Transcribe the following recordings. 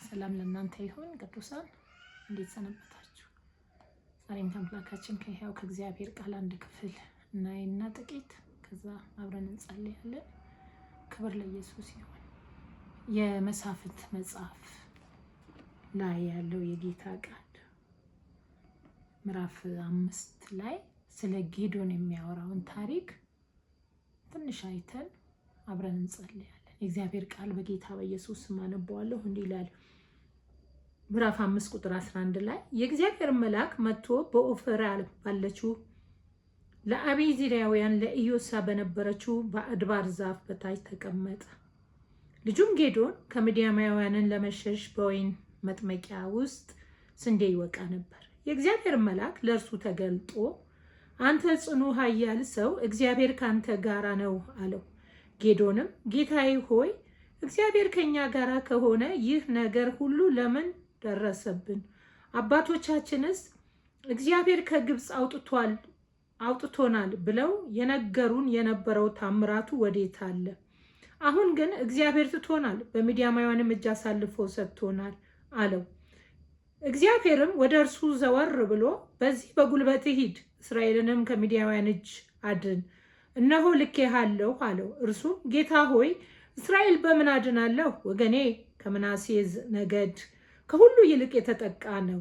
ሰላም ለእናንተ ይሁን ቅዱሳን፣ እንዴት ሰነበታችሁ? ዛሬም አምላካችን ከሕያው ከእግዚአብሔር ቃል አንድ ክፍል እናይና ጥቂት ከዛ አብረን እንጸልያለን። ክብር ለኢየሱስ ይሁን። የመሳፍንት መጽሐፍ ላይ ያለው የጌታ ቃል ምዕራፍ 5 ላይ ስለ ጌዶን የሚያወራውን ታሪክ ትንሽ አይተን አብረን እንጸልያለን። የእግዚአብሔር ቃል በጌታ በኢየሱስ ስም አነበዋለሁ። እንዲህ ይላል። ምዕራፍ 5 ቁጥር 11 ላይ የእግዚአብሔር መልአክ መጥቶ በኦፍራ ባለችው ለአቢዜራውያን ለኢዮሳ በነበረችው በአድባር ዛፍ በታች ተቀመጠ። ልጁም ጌዶን ከምድያማውያንን ለመሸሽ በወይን መጥመቂያ ውስጥ ስንዴ ይወቃ ነበር። የእግዚአብሔር መልአክ ለእርሱ ተገልጦ አንተ ጽኑ ኃያል ሰው፣ እግዚአብሔር ካንተ ጋራ ነው አለው። ጌዶንም ጌታዬ ሆይ እግዚአብሔር ከኛ ጋራ ከሆነ ይህ ነገር ሁሉ ለምን ደረሰብን? አባቶቻችንስ እግዚአብሔር ከግብፅ አውጥቶናል ብለው የነገሩን የነበረው ታምራቱ ወዴት አለ? አሁን ግን እግዚአብሔር ትቶናል፣ በምድያማውያንም እጅ አሳልፎ ሰጥቶናል አለው። እግዚአብሔርም ወደ እርሱ ዘወር ብሎ በዚህ በጉልበትህ ሂድ፣ እስራኤልንም ከምድያማውያን እጅ አድን፣ እነሆ ልኬሃለሁ አለው። እርሱም ጌታ ሆይ እስራኤል በምን አድናለሁ? ወገኔ ከምናሴ ነገድ ከሁሉ ይልቅ የተጠቃ ነው፣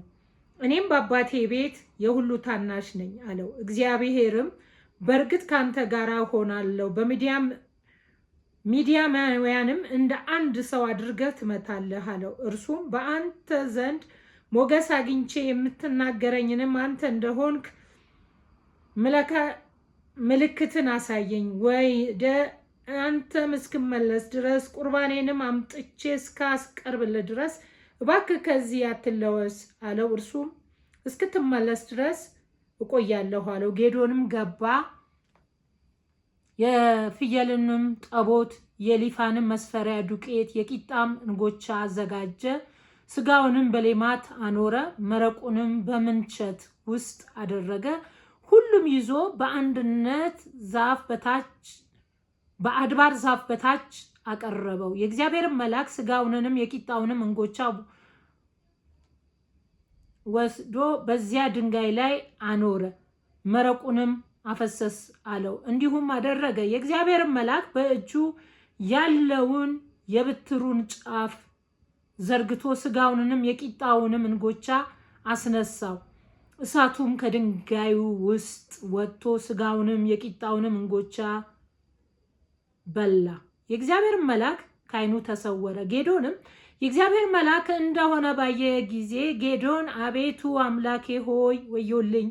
እኔም በአባቴ ቤት የሁሉ ታናሽ ነኝ አለው። እግዚአብሔርም በእርግጥ ካንተ ጋር ሆናለሁ፣ በምድያማውያንም እንደ አንድ ሰው አድርገህ ትመታለህ አለው። እርሱም በአንተ ዘንድ ሞገስ አግኝቼ የምትናገረኝንም አንተ እንደሆንክ ምልክትን አሳየኝ፣ ወደ አንተም እስክመለስ ድረስ ቁርባኔንም አምጥቼ እስካስቀርብልህ ድረስ እባክህ ከዚህ አትለወስ አለው። እርሱም እስክትመለስ ድረስ እቆያለሁ አለው። ጌዶንም ገባ፣ የፍየልንም ጠቦት፣ የሊፋንም መስፈሪያ ዱቄት፣ የቂጣም እንጎቻ አዘጋጀ። ስጋውንም በሌማት አኖረ፣ መረቁንም በምንቸት ውስጥ አደረገ። ሁሉም ይዞ በአንድነት በአድባር ዛፍ በታች አቀረበው። የእግዚአብሔር መልአክ ስጋውንንም የቂጣውንም እንጎቻ ወስዶ በዚያ ድንጋይ ላይ አኖረ፣ መረቁንም አፈሰስ አለው። እንዲሁም አደረገ። የእግዚአብሔር መልአክ በእጁ ያለውን የብትሩን ጫፍ ዘርግቶ ስጋውንንም የቂጣውንም እንጎቻ አስነሳው። እሳቱም ከድንጋዩ ውስጥ ወጥቶ ስጋውንም የቂጣውንም እንጎቻ በላ። የእግዚአብሔር መልአክ ከዓይኑ ተሰወረ። ጌዶንም የእግዚአብሔር መልአክ እንደሆነ ባየ ጊዜ ጌዶን አቤቱ አምላኬ ሆይ ወዮልኝ፣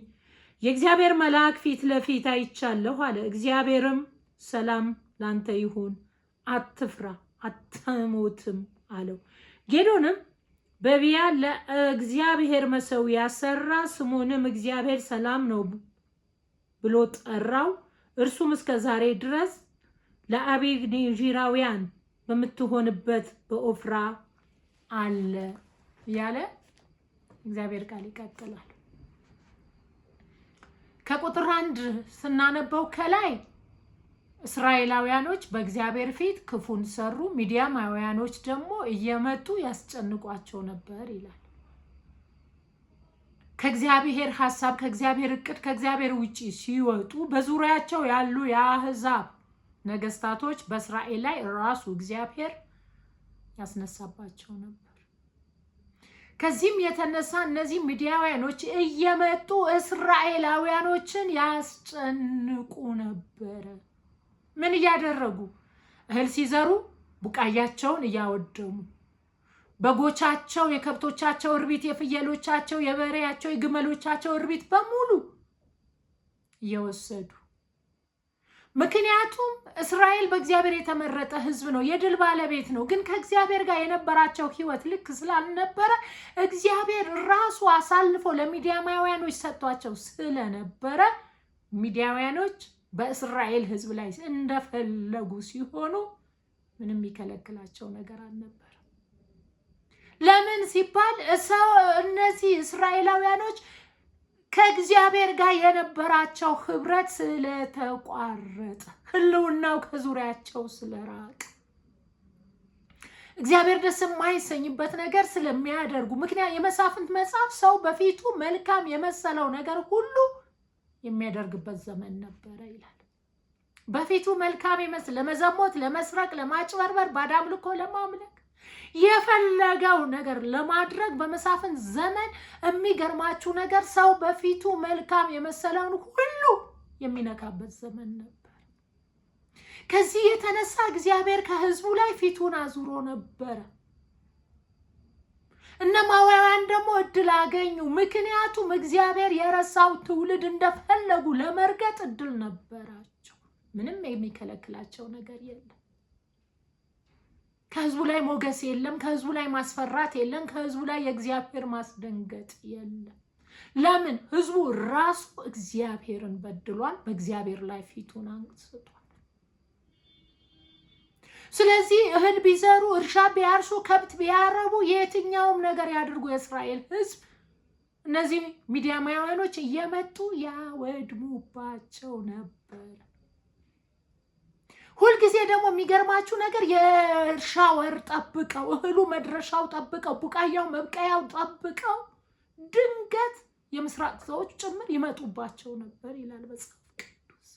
የእግዚአብሔር መልአክ ፊት ለፊት አይቻለሁ አለ። እግዚአብሔርም ሰላም ላንተ ይሁን፣ አትፍራ፣ አትሞትም አለው። ጌዶንም በቢያ ለእግዚአብሔር መሠዊያ ሰራ፣ ስሙንም እግዚአብሔር ሰላም ነው ብሎ ጠራው። እርሱም እስከ ዛሬ ድረስ ለአቢዜራውያን በምትሆንበት በኦፍራ አለ እያለ እግዚአብሔር ቃል ይቀጥላል። ከቁጥር 1 ስናነበው ከላይ እስራኤላውያኖች በእግዚአብሔር ፊት ክፉን ሰሩ፣ ምድያማውያኖች ደግሞ እየመጡ ያስጨንቋቸው ነበር ይላል። ከእግዚአብሔር ሐሳብ፣ ከእግዚአብሔር እቅድ፣ ከእግዚአብሔር ውጪ ሲወጡ በዙሪያቸው ያሉ የአሕዛብ ነገስታቶች በእስራኤል ላይ ራሱ እግዚአብሔር ያስነሳባቸው ነበር። ከዚህም የተነሳ እነዚህ ምድያማውያኖች እየመጡ እስራኤላውያኖችን ያስጨንቁ ነበረ። ምን እያደረጉ? እህል ሲዘሩ ቡቃያቸውን እያወደሙ፣ በጎቻቸው፣ የከብቶቻቸው እርቢት፣ የፍየሎቻቸው፣ የበሬያቸው፣ የግመሎቻቸው እርቢት በሙሉ እየወሰዱ። ምክንያቱም እስራኤል በእግዚአብሔር የተመረጠ ሕዝብ ነው፣ የድል ባለቤት ነው። ግን ከእግዚአብሔር ጋር የነበራቸው ሕይወት ልክ ስላልነበረ እግዚአብሔር ራሱ አሳልፎ ለምድያማውያኖች ሰጥቷቸው ስለነበረ ምድያማውያኖች በእስራኤል ሕዝብ ላይ እንደፈለጉ ሲሆኑ ምንም የሚከለክላቸው ነገር አልነበረ። ለምን ሲባል እነዚህ እስራኤላውያኖች ከእግዚአብሔር ጋር የነበራቸው ህብረት ስለተቋረጠ፣ ህልውናው ከዙሪያቸው ስለራቀ፣ እግዚአብሔር ደስ የማይሰኝበት ነገር ስለሚያደርጉ። ምክንያት የመሳፍንት መጽሐፍ ሰው በፊቱ መልካም የመሰለው ነገር ሁሉ የሚያደርግበት ዘመን ነበረ ይላል። በፊቱ መልካም ይመስል ለመዘሞት፣ ለመስረቅ፣ ለማጭበርበር፣ ባዕድ አምልኮ ለማምለክ የፈለገው ነገር ለማድረግ በመሳፍንት ዘመን የሚገርማችሁ ነገር ሰው በፊቱ መልካም የመሰለውን ሁሉ የሚነካበት ዘመን ነበር። ከዚህ የተነሳ እግዚአብሔር ከህዝቡ ላይ ፊቱን አዙሮ ነበረ። እነማውያን ደግሞ እድል አገኙ። ምክንያቱም እግዚአብሔር የረሳው ትውልድ እንደፈለጉ ለመርገጥ እድል ነበራቸው። ምንም የሚከለክላቸው ነገር የለም። ከህዝቡ ላይ ሞገስ የለም። ከህዝቡ ላይ ማስፈራት የለም። ከህዝቡ ላይ የእግዚአብሔር ማስደንገጥ የለም። ለምን? ህዝቡ ራሱ እግዚአብሔርን በድሏል። በእግዚአብሔር ላይ ፊቱን አንስቷል። ስለዚህ እህል ቢዘሩ፣ እርሻ ቢያርሱ፣ ከብት ቢያረቡ፣ የትኛውም ነገር ያድርጉ የእስራኤል ህዝብ እነዚህ ሚዲያማውያኖች እየመጡ ያወድሙባቸው ነበር። ሁልጊዜ ደግሞ የሚገርማችሁ ነገር የእርሻ ወር ጠብቀው፣ እህሉ መድረሻው ጠብቀው፣ ቡቃያው መብቀያው ጠብቀው ድንገት የምስራቅ ሰዎች ጭምር ይመጡባቸው ነበር ይላል መጽሐፍ ቅዱስ።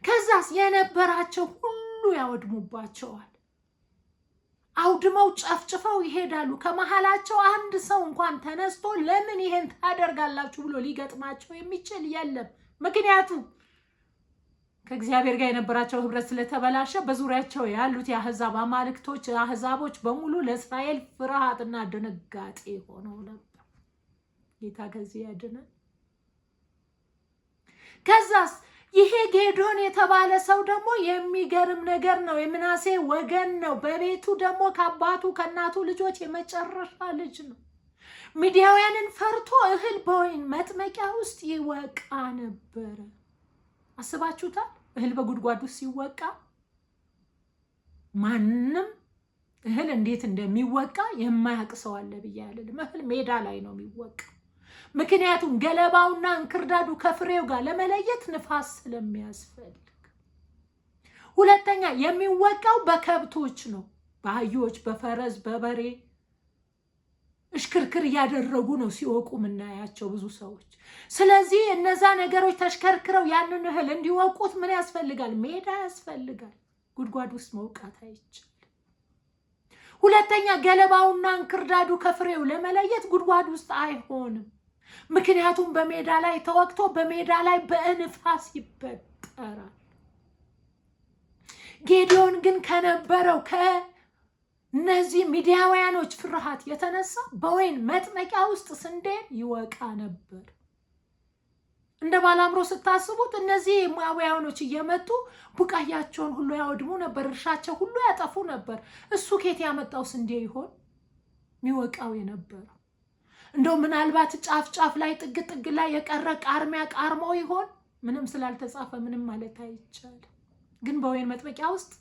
ከዛስ የነበራቸው ሁሉ ያወድሙባቸዋል። አውድመው ጨፍጭፈው ይሄዳሉ። ከመሃላቸው አንድ ሰው እንኳን ተነስቶ ለምን ይሄን ታደርጋላችሁ ብሎ ሊገጥማቸው የሚችል የለም። ምክንያቱም ከእግዚአብሔር ጋር የነበራቸው ህብረት ስለተበላሸ በዙሪያቸው ያሉት የአህዛብ አማልክቶች አህዛቦች በሙሉ ለእስራኤል ፍርሃትና ድንጋጤ ሆነው ነበር። ጌታ ከዚህ ያድነን። ከዛስ ይሄ ጌዶን የተባለ ሰው ደግሞ የሚገርም ነገር ነው። የምናሴ ወገን ነው። በቤቱ ደግሞ ከአባቱ ከእናቱ ልጆች የመጨረሻ ልጅ ነው። ሚዲያውያንን ፈርቶ እህል በወይን መጥመቂያ ውስጥ ይወቃ ነበረ። አስባችሁታል? እህል በጉድጓድ ውስጥ ሲወቃ ማንም እህል እንዴት እንደሚወቃ የማያውቅ ሰው አለ ብዬ አልልም። እህል ሜዳ ላይ ነው የሚወቃ። ምክንያቱም ገለባውና እንክርዳዱ ከፍሬው ጋር ለመለየት ንፋስ ስለሚያስፈልግ። ሁለተኛ የሚወቃው በከብቶች ነው። በአህዮች፣ በፈረስ፣ በበሬ እሽክርክር እያደረጉ ነው ሲወቁ የምናያቸው ብዙ ሰዎች። ስለዚህ እነዛ ነገሮች ተሽከርክረው ያንን እህል እንዲወቁት ምን ያስፈልጋል? ሜዳ ያስፈልጋል። ጉድጓድ ውስጥ መውቃት አይቻልም። ሁለተኛ ገለባውና እንክርዳዱ ከፍሬው ለመለየት ጉድጓድ ውስጥ አይሆንም። ምክንያቱም በሜዳ ላይ ተወቅቶ በሜዳ ላይ በንፋስ ይበጠራል። ጌዲዮን ግን ከነበረው እነዚህ ሚዲያውያኖች ፍርሃት የተነሳ በወይን መጥመቂያ ውስጥ ስንዴን ይወቃ ነበር። እንደ ባላምሮ ስታስቡት እነዚህ ሞዓባውያኖች እየመጡ ቡቃያቸውን ሁሉ ያወድሙ ነበር፣ እርሻቸው ሁሉ ያጠፉ ነበር። እሱ ከየት ያመጣው ስንዴ ይሆን የሚወቃው የነበረው? እንደው ምናልባት ጫፍ ጫፍ ላይ ጥግ ጥግ ላይ የቀረ ቃርሚያ ቃርሞ ይሆን? ምንም ስላልተጻፈ ምንም ማለት አይቻልም። ግን በወይን መጥመቂያ ውስጥ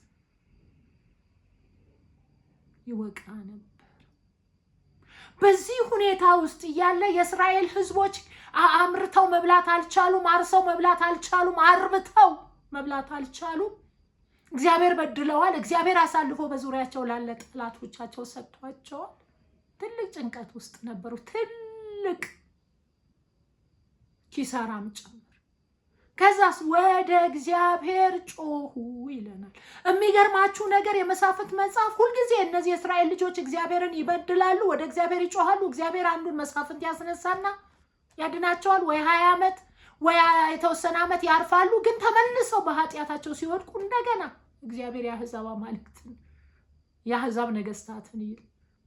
ይወቃ ነበር። በዚህ ሁኔታ ውስጥ ያለ የእስራኤል ህዝቦች አምርተው መብላት አልቻሉም፣ አርሰው መብላት አልቻሉም፣ አርብተው መብላት አልቻሉም። እግዚአብሔር በድለዋል። እግዚአብሔር አሳልፎ በዙሪያቸው ላለ ጠላቶቻቸው ሰጥቷቸዋል። ትልቅ ጭንቀት ውስጥ ነበሩ። ትልቅ ኪሳራም ጭምር። ከዛስ ወደ እግዚአብሔር ጮሁ ይለናል። የሚገርማችሁ ነገር የመሳፍንት መጽሐፍ ሁልጊዜ እነዚህ የእስራኤል ልጆች እግዚአብሔርን ይበድላሉ፣ ወደ እግዚአብሔር ይጮሃሉ። እግዚአብሔር አንዱን መሳፍንት ያስነሳና ያድናቸዋል። ወይ 20 ዓመት ወይ የተወሰነ ዓመት ያርፋሉ። ግን ተመልሰው በኃጢአታቸው ሲወድቁ እንደገና እግዚአብሔር የአህዛብ አማልክትን የአህዛብ ነገስታትን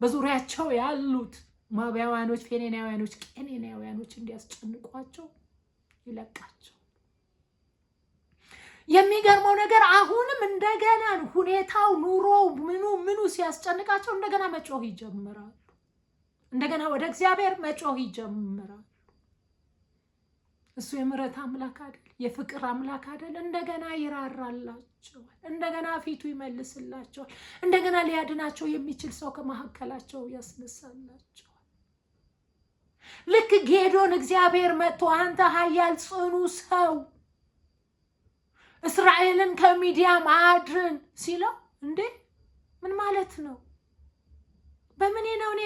በዙሪያቸው ያሉት ሞዓባውያኖች፣ ፌኔናውያኖች፣ ቄኔናውያኖች እንዲያስጨንቋቸው ይለቃቸው። የሚገርመው ነገር አሁንም እንደገና ሁኔታው ኑሮው ምኑ ሲያስጨንቃቸው እንደገና መጮህ ይጀምራሉ። እንደገና ወደ እግዚአብሔር መጮህ ይጀምራሉ። እሱ የምሕረት አምላክ አይደል? የፍቅር አምላክ አይደል? እንደገና ይራራላቸዋል። እንደገና ፊቱ ይመልስላቸዋል። እንደገና ሊያድናቸው የሚችል ሰው ከመካከላቸው ያስነሳላቸዋል። ልክ ጌዶን እግዚአብሔር መጥቶ አንተ ኃያል ጽኑ ሰው እስራኤልን ከሚዲያም አድን ሲለው እንዴ ምን ማለት ነው? በምን ነው እኔ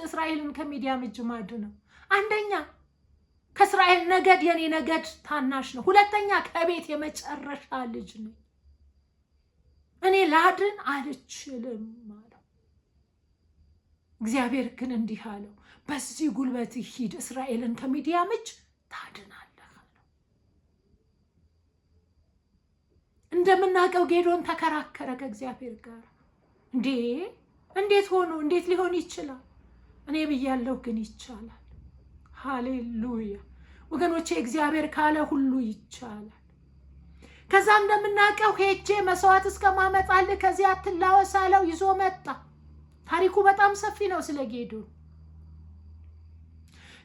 እስራኤልን ከሚዲያም እጅ ማድነው? አንደኛ ከእስራኤል ነገድ የኔ ነገድ ታናሽ ነው። ሁለተኛ ከቤት የመጨረሻ ልጅ ነኝ። እኔ ላድን አልችልም አለው። እግዚአብሔር ግን እንዲህ አለው፣ በዚህ ጉልበት ሂድ፣ እስራኤልን ከሚዲያም እጅ ታድናለህ አለው። እንደምናውቀው ጌዶን ተከራከረ ከእግዚአብሔር ጋር። እንዴት ሆኖ እንዴት ሊሆን ይችላል? እኔ ብያለሁ ግን ይቻላል። ሃሌሉያ ወገኖቼ፣ እግዚአብሔር ካለ ሁሉ ይቻላል። ከዛ እንደምናውቀው ሄጄ መስዋዕት እስከማመጣልህ ከዚያ አትላወስ አለው። ይዞ መጣ። ታሪኩ በጣም ሰፊ ነው ስለ ጌዶን።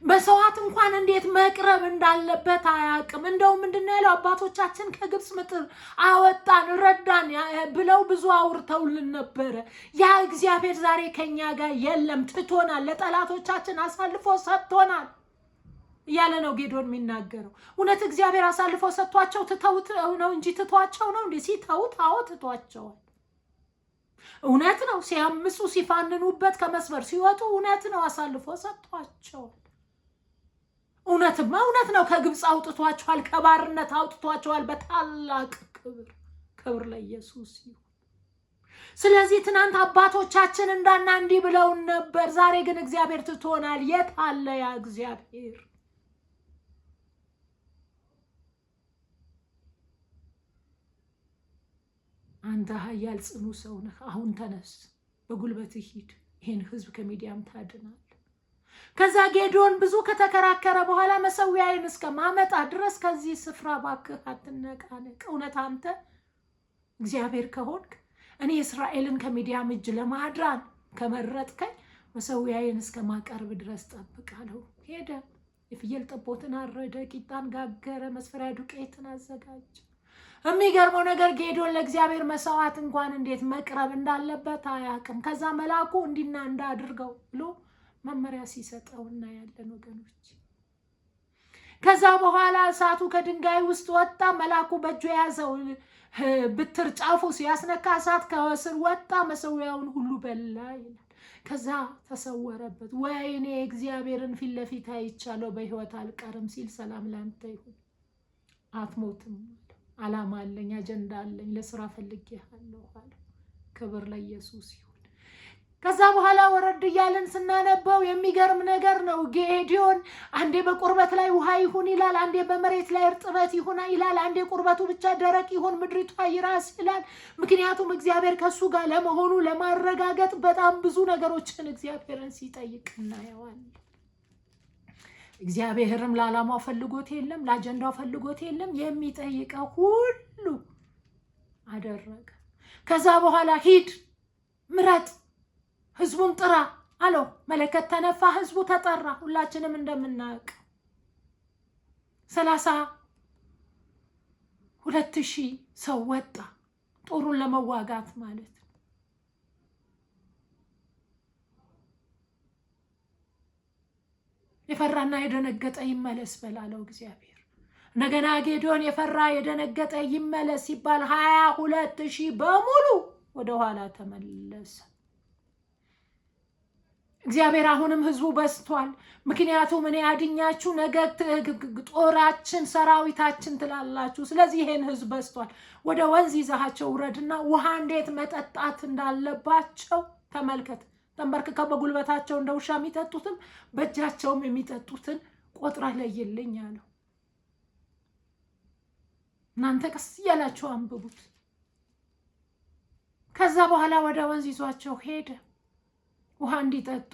መስዋዕት እንኳን እንዴት መቅረብ እንዳለበት አያውቅም። እንደው ምንድነው ያለው? አባቶቻችን ከግብፅ ምድር አወጣን ረዳን ብለው ብዙ አውርተውልን ነበረ። ያ እግዚአብሔር ዛሬ ከኛ ጋር የለም፣ ትቶናል፣ ለጠላቶቻችን አሳልፎ ሰጥቶናል እያለ ነው ጌዶን የሚናገረው። እውነት እግዚአብሔር አሳልፎ ሰጥቷቸው ትተውት ነው እንጂ ትቷቸው ነው እንዴ? ሲተውት አዎ ትቷቸዋል። እውነት ነው። ሲያምፁ ሲፋንኑበት ከመስመር ሲወጡ እውነት ነው፣ አሳልፎ ሰጥቷቸዋል። እውነትማ እውነት ነው። ከግብፅ አውጥቷቸዋል፣ ከባርነት አውጥቷቸዋል በታላቅ ክብር ለኢየሱስ ይሁን። ስለዚህ ትናንት አባቶቻችን እንዳና እንዲህ ብለውን ነበር። ዛሬ ግን እግዚአብሔር ትቶናል። የት አለ ያ እግዚአብሔር? አንተ ኃያል ጽኑ ሰው ነህ። አሁን ተነስ፣ በጉልበት ሂድ፣ ይህን ህዝብ ከሚዲያም ታድናል። ከዛ ጌዶን ብዙ ከተከራከረ በኋላ መሰዊያዬን እስከማመጣ ድረስ ከዚህ ስፍራ ባክህ አትነቃነቅ። እውነት አንተ እግዚአብሔር ከሆንክ እኔ እስራኤልን ከሚዲያም እጅ ለማዳን ከመረጥከኝ መሰዊያዬን እስከማቀርብ ድረስ ጠብቃለሁ። ሄደ። የፍየል ጠቦትን አረደ፣ ቂጣን ጋገረ፣ መስፈሪያ ዱቄትን አዘጋጀ። የሚገርመው ነገር ጌዶን ለእግዚአብሔር መስዋዕት እንኳን እንዴት መቅረብ እንዳለበት አያውቅም። ከዛ መልአኩ እንዲና እንዳድርገው ብሎ መመሪያ ሲሰጠው እናያለን ወገኖች። ከዛ በኋላ እሳቱ ከድንጋይ ውስጥ ወጣ። መልአኩ በእጁ የያዘው ብትር ጫፉ ሲያስነካ እሳት ከስር ወጣ፣ መሰዊያውን ሁሉ በላ ይላል። ከዛ ተሰወረበት። ወይኔ እግዚአብሔርን ፊት ለፊት አይቻለሁ፣ በህይወት አልቀርም ሲል ሰላም ላንተ ይሁን፣ አትሞትም፣ ዓላማ አለኝ፣ አጀንዳ አለኝ፣ ለስራ ፈልጌሃለሁ አለ። ክብር ለኢየሱስ ይሁን። ከዛ በኋላ ወረድ እያለን ስናነበው የሚገርም ነገር ነው። ጌዲዮን አንዴ በቁርበት ላይ ውሃ ይሁን ይላል፣ አንዴ በመሬት ላይ እርጥበት ይሁን ይላል፣ አንዴ ቁርበቱ ብቻ ደረቅ ይሁን ምድሪቷ ይራስ ይላል። ምክንያቱም እግዚአብሔር ከሱ ጋር ለመሆኑ ለማረጋገጥ በጣም ብዙ ነገሮችን እግዚአብሔርን ሲጠይቅ እናየዋለን። እግዚአብሔርም ለዓላማው ፈልጎት የለም፣ ለአጀንዳው ፈልጎት የለም፣ የሚጠይቀው ሁሉ አደረገ። ከዛ በኋላ ሂድ፣ ምረጥ፣ ህዝቡን ጥራ አለው። መለከት ተነፋ፣ ህዝቡ ተጠራ። ሁላችንም እንደምናውቅ 32,000 ሰው ወጣ ጦሩን ለመዋጋት ማለት ነው። የፈራና የደነገጠ ይመለስ በላለው እግዚአብሔር። እንደገና ጌዶን የፈራ የደነገጠ ይመለስ ሲባል 22,000 በሙሉ ወደ ኋላ ተመለሰ። እግዚአብሔር አሁንም ህዝቡ በስቷል፣ ምክንያቱም እኔ አድኛችሁ ነገ ጦራችን ሰራዊታችን ትላላችሁ። ስለዚህ ይሄን ህዝብ በስቷል፣ ወደ ወንዝ ይዛቸው ውረድና ውሃ እንዴት መጠጣት እንዳለባቸው ተመልከት። ተንበርክከው በጉልበታቸው እንደ ውሻ የሚጠጡትም በእጃቸውም የሚጠጡትን ቆጥራ ለይልኝ አለው። እናንተ ቀስ እያላችሁ አንብቡት። ከዛ በኋላ ወደ ወንዝ ይዟቸው ሄደ ውሃ እንዲጠጡ።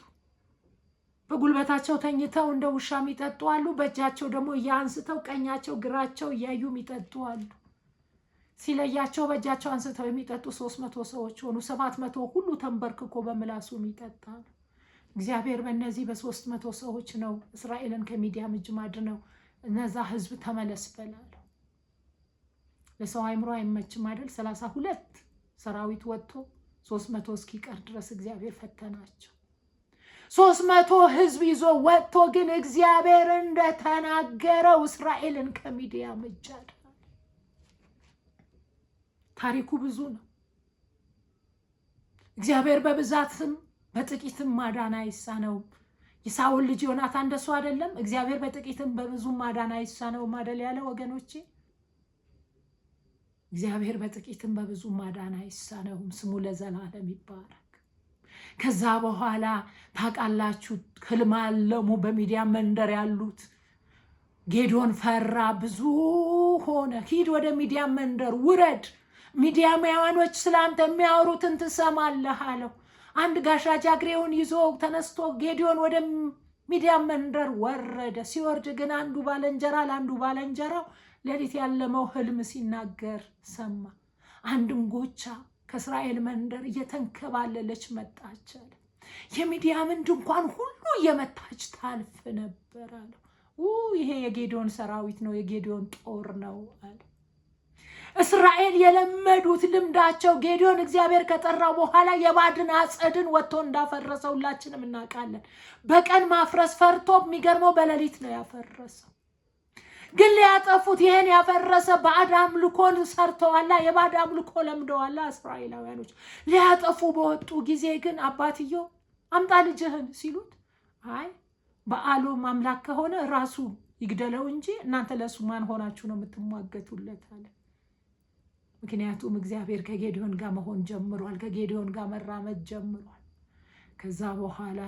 በጉልበታቸው ተኝተው እንደ ውሻ የሚጠጡ አሉ፣ በእጃቸው ደግሞ እያንስተው ቀኛቸው ግራቸው እያዩ የሚጠጡ አሉ። ሲለያቸው በእጃቸው አንስተው የሚጠጡ 300 ሰዎች ሆኑ። 700 ሁሉ ተንበርክኮ በምላሱ የሚጠጣ ነው። እግዚአብሔር በእነዚህ በ300 ሰዎች ነው እስራኤልን ከሚዲያም እጅ ማድነው እነዛ ህዝብ ተመለስ በላለው። ለሰው አይምሮ አይመችም አይደል? 32 ሰራዊት ወጥቶ 300 እስኪቀር ድረስ እግዚአብሔር ፈተናቸው። 300 ህዝብ ይዞ ወጥቶ ግን እግዚአብሔር እንደተናገረው እስራኤልን ከሚዲያም እጅ አድኗል። ታሪኩ ብዙ ነው። እግዚአብሔር በብዛትም በጥቂትም ማዳን አይሳነውም። የሳውል ልጅ ዮናታን እንደሱ አይደለም? እግዚአብሔር በጥቂትም በብዙ ማዳን አይሳነውም አይደል ያለ ወገኖቼ? እግዚአብሔር በጥቂትም በብዙ ማዳን አይሳነውም። ስሙ ለዘላለም ይባረክ። ከዛ በኋላ ታውቃላችሁ፣ ህልም አለሙ በሚዲያ መንደር ያሉት። ጌዲዮን ፈራ፣ ብዙ ሆነ። ሂድ ወደ ሚዲያ መንደር ውረድ፣ ሚዲያማውያኖች ስላንተ የሚያወሩትን ትሰማለህ አለው። አንድ ጋሻ ጃግሬውን ይዞ ተነስቶ ጌዲዮን ወደ ሚዲያ መንደር ወረደ። ሲወርድ ግን አንዱ ባለንጀራ ለአንዱ ባለንጀራው ሌሊት ያለመው ህልም ሲናገር ሰማ። አንድ እንጎቻ ከእስራኤል መንደር እየተንከባለለች መጣች አለ። የሚዲያምን ድንኳን ሁሉ እየመታች ታልፍ ነበር አለው። ይሄ የጌዲዮን ሰራዊት ነው፣ የጌዲዮን ጦር ነው አለ። እስራኤል የለመዱት ልምዳቸው ጌዲዮን እግዚአብሔር ከጠራው በኋላ የባድን አጸድን ወጥቶ እንዳፈረሰ ሁላችንም እናውቃለን። በቀን ማፍረስ ፈርቶ የሚገርመው በሌሊት ነው ያፈረሰው። ግን ሊያጠፉት ይሄን ያፈረሰ ባዕድ አምልኮን ሰርተዋላ፣ የባዕድ አምልኮ ለምደዋላ እስራኤላውያኖች። ሊያጠፉ በወጡ ጊዜ ግን አባትየው አምጣ ልጅህን ሲሉት አይ በዓሉ አምላክ ከሆነ ራሱ ይግደለው እንጂ እናንተ ለሱ ማን ሆናችሁ ነው የምትሟገቱለት አለ። ምክንያቱም እግዚአብሔር ከጌዲዮን ጋር መሆን ጀምሯል፣ ከጌዲዮን ጋር መራመድ ጀምሯል። ከዛ በኋላ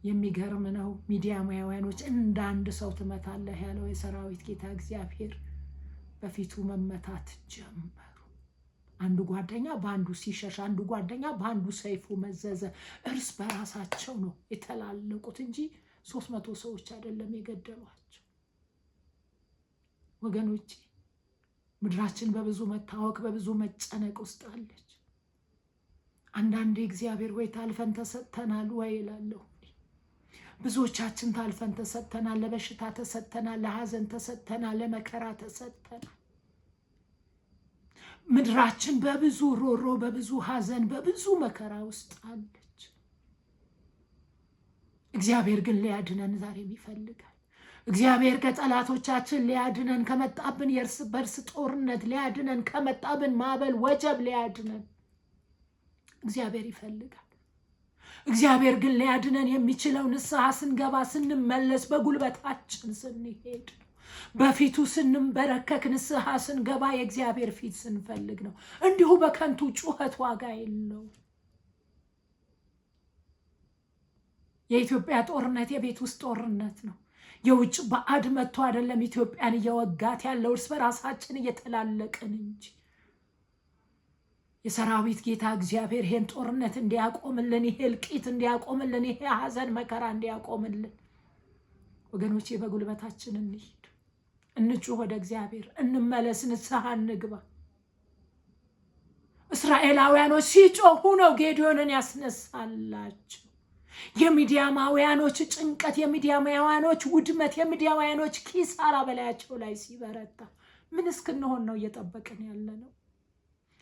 የሚገርም ነው። ሚዲያማውያኖች እንደ አንድ ሰው ትመታለህ ያለው የሰራዊት ጌታ እግዚአብሔር በፊቱ መመታት ጀመሩ። አንዱ ጓደኛ በአንዱ ሲሸሽ፣ አንዱ ጓደኛ በአንዱ ሰይፉ መዘዘ። እርስ በራሳቸው ነው የተላለቁት እንጂ 300 ሰዎች አይደለም የገደሏቸው። ወገኖቼ ምድራችን በብዙ መታወክ በብዙ መጨነቅ ውስጥ አለች። አንዳንዴ እግዚአብሔር ወይ ታልፈን ተሰጥተናል ወይ እላለሁ። ብዙዎቻችን ታልፈን ተሰጥተናል። ለበሽታ ተሰጥተናል፣ ለሐዘን ተሰጥተናል፣ ለመከራ ተሰጥተናል። ምድራችን በብዙ ሮሮ፣ በብዙ ሐዘን፣ በብዙ መከራ ውስጥ አለች። እግዚአብሔር ግን ሊያድነን ዛሬም ይፈልጋል። እግዚአብሔር ከጠላቶቻችን ሊያድነን፣ ከመጣብን የእርስ በርስ ጦርነት ሊያድነን፣ ከመጣብን ማዕበል ወጀብ ሊያድነን እግዚአብሔር ይፈልጋል። እግዚአብሔር ግን ሊያድነን የሚችለው ንስሐ ስንገባ፣ ስንመለስ፣ በጉልበታችን ስንሄድ ነው። በፊቱ ስንበረከክ፣ ንስሐ ስንገባ፣ የእግዚአብሔር ፊት ስንፈልግ ነው። እንዲሁ በከንቱ ጩኸት ዋጋ የለው። የኢትዮጵያ ጦርነት የቤት ውስጥ ጦርነት ነው። የውጭ ባዕድ መጥቶ አይደለም ኢትዮጵያን እየወጋት ያለው፣ እርስ በራሳችን እየተላለቅን እንጂ። የሰራዊት ጌታ እግዚአብሔር ይሄን ጦርነት እንዲያቆምልን፣ ይሄ እልቂት እንዲያቆምልን፣ ይሄ ሐዘን መከራ እንዲያቆምልን ወገኖቼ በጉልበታችን እንሂድ፣ እንጩህ፣ ወደ እግዚአብሔር እንመለስ፣ ንስሐ እንግባ። እስራኤላውያኖች ሲጮሁ ነው ጌዲዮንን ያስነሳላቸው። የሚዲያማውያኖች ጭንቀት፣ የሚዲያማውያኖች ውድመት፣ የሚዲያማውያኖች ኪሳራ በላያቸው ላይ ሲበረታ ምን እስክንሆን ነው እየጠበቅን ያለ ነው?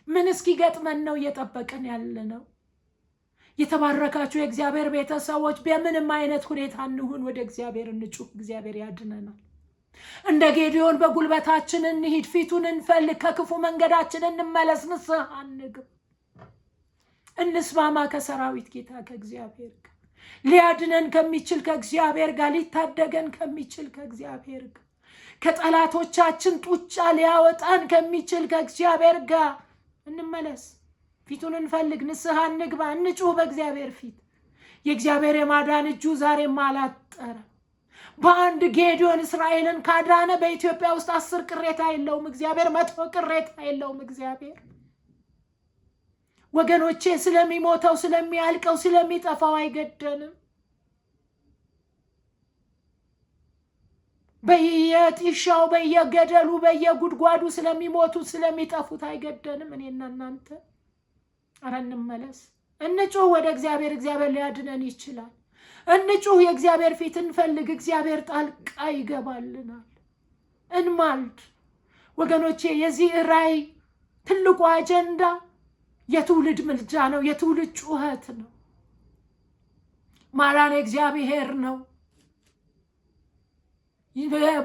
ምን እስኪገጥመን ነው እየጠበቅን ያለ ነው? የተባረካችሁ የእግዚአብሔር ቤተሰቦች በምንም አይነት ሁኔታ እንሁን፣ ወደ እግዚአብሔር እንጩህ፣ እግዚአብሔር ያድነናል። እንደ ጌዲዮን በጉልበታችን እንሂድ፣ ፊቱን እንፈልግ፣ ከክፉ መንገዳችን እንመለስ፣ ንስሐ እንግባ፣ እንስማማ ከሰራዊት ጌታ ከእግዚአብሔር ጋር፣ ሊያድነን ከሚችል ከእግዚአብሔር ጋር፣ ሊታደገን ከሚችል ከእግዚአብሔር ጋር፣ ከጠላቶቻችን ጡጫ ሊያወጣን ከሚችል ከእግዚአብሔር ጋር እንመለስ፣ ፊቱን እንፈልግ፣ ንስሐ እንግባ፣ እንጩህ በእግዚአብሔር ፊት። የእግዚአብሔር የማዳን እጁ ዛሬም አላጠረም። በአንድ ጌዲዮን እስራኤልን ካዳነ በኢትዮጵያ ውስጥ 10 ቅሬታ የለውም እግዚአብሔር፣ 100 ቅሬታ የለውም እግዚአብሔር። ወገኖቼ ስለሚሞተው፣ ስለሚያልቀው፣ ስለሚጠፋው አይገደንም። በየጢሻው፣ በየገደሉ፣ በየጉድጓዱ ስለሚሞቱት፣ ስለሚጠፉት አይገደንም። እኔና እናንተ ኧረ እንመለስ፣ እንጩህ ወደ እግዚአብሔር። እግዚአብሔር ሊያድነን ይችላል። እንጩህ፣ የእግዚአብሔር ፊት እንፈልግ፣ እግዚአብሔር ጣልቃ ይገባልናል። እንማልድ ወገኖቼ። የዚህ ራእይ ትልቁ አጀንዳ የትውልድ ምልጃ ነው፣ የትውልድ ጩኸት ነው። ማዳን እግዚአብሔር ነው።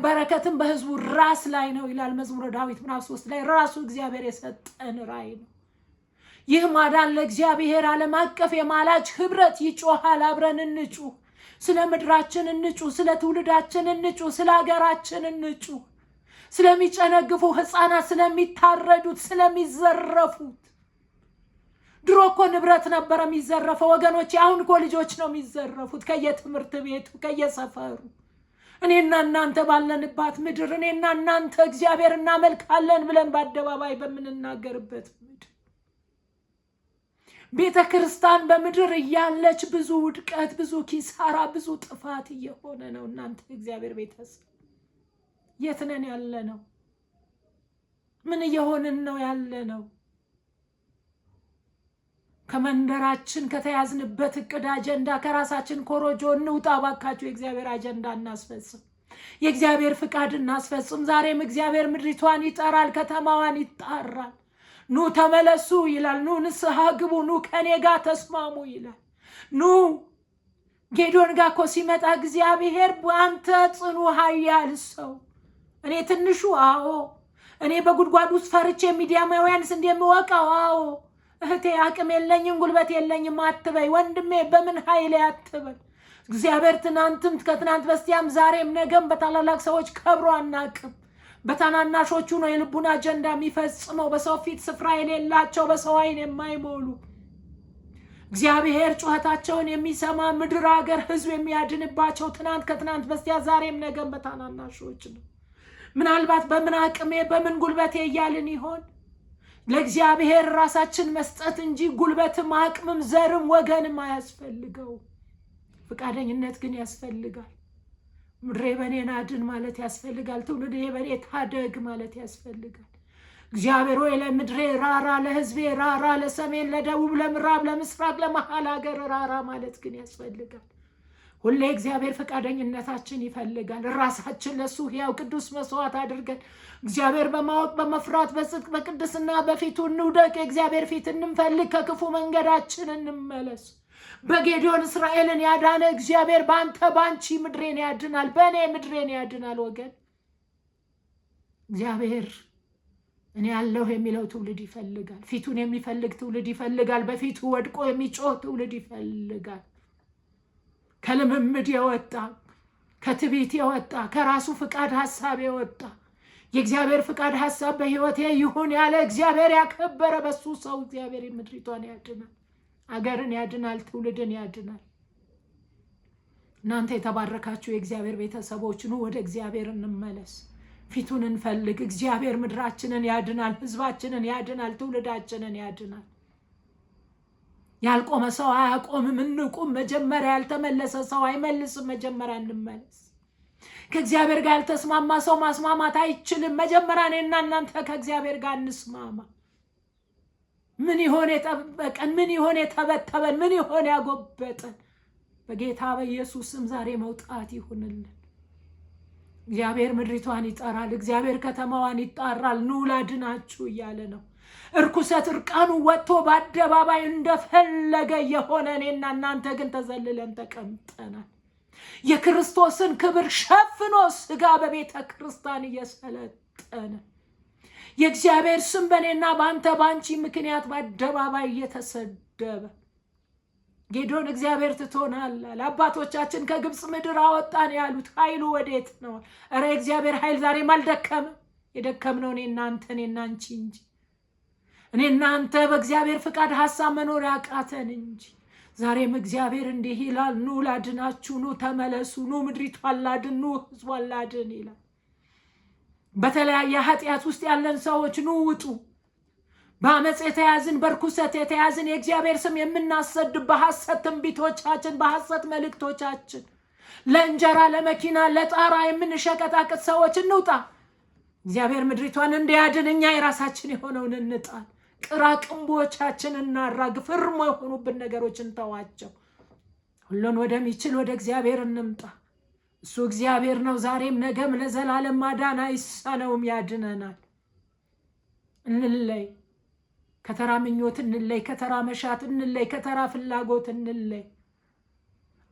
በረከትም በሕዝቡ ራስ ላይ ነው ይላል መዝሙረ ዳዊት ምዕራፍ 3 ላይ። ራሱ እግዚአብሔር የሰጠን ራእይ ነው። ይህ ማዳን ለእግዚአብሔር ዓለም አቀፍ የማላጅ ህብረት ይጮሃል። አብረን እንጩህ። ስለ ምድራችን እንጩህ፣ ስለ ትውልዳችን እንጩህ፣ ስለ ሀገራችን እንጩህ፣ ስለሚጨነግፉ ህፃናት፣ ስለሚታረዱት፣ ስለሚዘረፉት። ድሮ እኮ ንብረት ነበር የሚዘረፈው ወገኖች፣ አሁን እኮ ልጆች ነው የሚዘረፉት ከየትምህርት ቤቱ ከየሰፈሩ። እኔና እናንተ ባለንባት ምድር፣ እኔና እናንተ እግዚአብሔር እናመልካለን ብለን በአደባባይ በምንናገርበት ምድር፣ ቤተ ክርስቲያን በምድር እያለች ብዙ ውድቀት፣ ብዙ ኪሳራ፣ ብዙ ጥፋት እየሆነ ነው። እናንተ እግዚአብሔር ቤተሰብ የት ነን ያለ ነው? ምን እየሆንን ነው ያለ ነው? ከመንደራችን ከተያዝንበት እቅድ አጀንዳ ከራሳችን ኮሮጆ እንውጣ ባካችሁ። የእግዚአብሔር አጀንዳ እናስፈጽም፣ የእግዚአብሔር ፍቃድ እናስፈጽም። ዛሬም እግዚአብሔር ምድሪቷን ይጠራል፣ ከተማዋን ይጣራል። ኑ ተመለሱ ይላል። ኑ ንስሐ ግቡ፣ ኑ ከኔ ጋር ተስማሙ ይላል። ኑ ጌዶን ጋር እኮ ሲመጣ እግዚአብሔር በአንተ ጽኑ ኃያል ሰው፣ እኔ ትንሹ፣ አዎ እኔ በጉድጓድ ውስጥ ፈርቼ ሚዲያማውያንስ እንደምወቃው፣ አዎ እህቴ አቅም የለኝም ጉልበት የለኝም አትበይ። ወንድሜ በምን ኃይሌ አትበል። እግዚአብሔር ትናንትም ከትናንት በስቲያም ዛሬም ነገም በታላላቅ ሰዎች ከብሮ አናቅም። በታናናሾቹ ነው የልቡን አጀንዳ የሚፈጽመው። በሰው ፊት ስፍራ የሌላቸው፣ በሰው ዓይን የማይሞሉ፣ እግዚአብሔር ጩኸታቸውን የሚሰማ ምድር፣ ሀገር፣ ህዝብ የሚያድንባቸው ትናንት ከትናንት በስቲያ ዛሬም ነገም በታናናሾች ነው። ምናልባት በምን አቅሜ በምን ጉልበቴ እያልን ይሆን? ለእግዚአብሔር ራሳችን መስጠት እንጂ ጉልበትም አቅምም ዘርም ወገንም አያስፈልገው። ፍቃደኝነት ግን ያስፈልጋል። ምድሬ በኔን አድን ማለት ያስፈልጋል። ትውልዴ በኔ ታደግ ማለት ያስፈልጋል። እግዚአብሔር ሆይ ለምድሬ ራራ፣ ለህዝቤ ራራ፣ ለሰሜን፣ ለደቡብ፣ ለምዕራብ፣ ለምስራቅ፣ ለመሃል ሀገር ራራ ማለት ግን ያስፈልጋል። ሁሌ እግዚአብሔር ፈቃደኝነታችን ይፈልጋል። ራሳችን ለሱ ሕያው ቅዱስ መስዋዕት አድርገን እግዚአብሔር በማወቅ በመፍራት በጽድቅ በቅድስና በፊቱ እንውደቅ። የእግዚአብሔር ፊት እንፈልግ፣ ከክፉ መንገዳችን እንመለስ። በጌዲዮን እስራኤልን ያዳነ እግዚአብሔር በአንተ ባንቺ ምድሬን ያድናል፣ በእኔ ምድሬን ያድናል። ወገን እግዚአብሔር እኔ ያለሁ የሚለው ትውልድ ይፈልጋል። ፊቱን የሚፈልግ ትውልድ ይፈልጋል። በፊቱ ወድቆ የሚጮህ ትውልድ ይፈልጋል። ከልምምድ የወጣ ከትዕቢት የወጣ ከራሱ ፍቃድ ሐሳብ የወጣ የእግዚአብሔር ፍቃድ ሐሳብ በሕይወቴ ይሁን ያለ እግዚአብሔር ያከበረ በሱ ሰው እግዚአብሔር ምድሪቷን ያድናል፣ አገርን ያድናል፣ ትውልድን ያድናል። እናንተ የተባረካችሁ የእግዚአብሔር ቤተሰቦች ኑ ወደ እግዚአብሔር እንመለስ፣ ፊቱን እንፈልግ። እግዚአብሔር ምድራችንን ያድናል፣ ህዝባችንን ያድናል፣ ትውልዳችንን ያድናል። ያልቆመ ሰው አያቆምም፣ እንቁም። መጀመሪያ ያልተመለሰ ሰው አይመልስም። መጀመሪያ እንመለስ። ከእግዚአብሔር ጋር ያልተስማማ ሰው ማስማማት አይችልም። መጀመሪያ እኔና እናንተ ከእግዚአብሔር ጋር እንስማማ። ምን ይሆን የጠበቀን? ምን ይሆን የተበተበን? ምን ይሆን ያጎበጠን? በጌታ በኢየሱስ ስም ዛሬ መውጣት ይሁንልን። እግዚአብሔር ምድሪቷን ይጠራል። እግዚአብሔር ከተማዋን ይጣራል። ኑ ላድናችሁ እያለ ነው። እርኩሰት እርቃኑ ወጥቶ በአደባባይ እንደፈለገ የሆነ እኔና እናንተ ግን ተዘልለን ተቀምጠናል። የክርስቶስን ክብር ሸፍኖ ስጋ በቤተ ክርስቲያን እየሰለጠነ የእግዚአብሔር ስም በእኔና በአንተ ባንቺ ምክንያት በአደባባይ እየተሰደበ ጌዶን እግዚአብሔር ትቶናል። አባቶቻችን ከግብፅ ምድር አወጣን ያሉት ኃይሉ ወዴት ነው? እረ እግዚአብሔር ኃይል ዛሬም አልደከመም። የደከምነው እኔና አንቺ እንጂ እኔ እናንተ በእግዚአብሔር ፍቃድ ሐሳብ መኖር ያቃተን እንጂ። ዛሬም እግዚአብሔር እንዲህ ይላል፣ ኑ ላድናችሁ፣ ኑ ተመለሱ፣ ኑ ምድሪቷን ላድን፣ ኑ ህዝቧን ላድን ይላል። በተለያየ ኃጢአት ውስጥ ያለን ሰዎች ኑ ውጡ። በአመፅ የተያዝን፣ በርኩሰት የተያዝን፣ የእግዚአብሔር ስም የምናሰድ በሐሰት ትንቢቶቻችን፣ በሐሰት መልእክቶቻችን ለእንጀራ ለመኪና ለጣራ የምንሸቀጣቅጥ ሰዎች እንውጣ። እግዚአብሔር ምድሪቷን እንዲያድን እኛ የራሳችን የሆነውን እንጣል። ቅራቅንቦቻችን እናራግፍ። እርሞ የሆኑብን ነገሮች እንተዋቸው። ሁሉን ወደሚችል ወደ እግዚአብሔር እንምጣ። እሱ እግዚአብሔር ነው፣ ዛሬም ነገም ለዘላለም ማዳን አይሳነውም፣ ያድነናል። እንለይ ከተራ ምኞት፣ እንለይ ከተራ መሻት፣ እንለይ ከተራ ፍላጎት፣ እንለይ።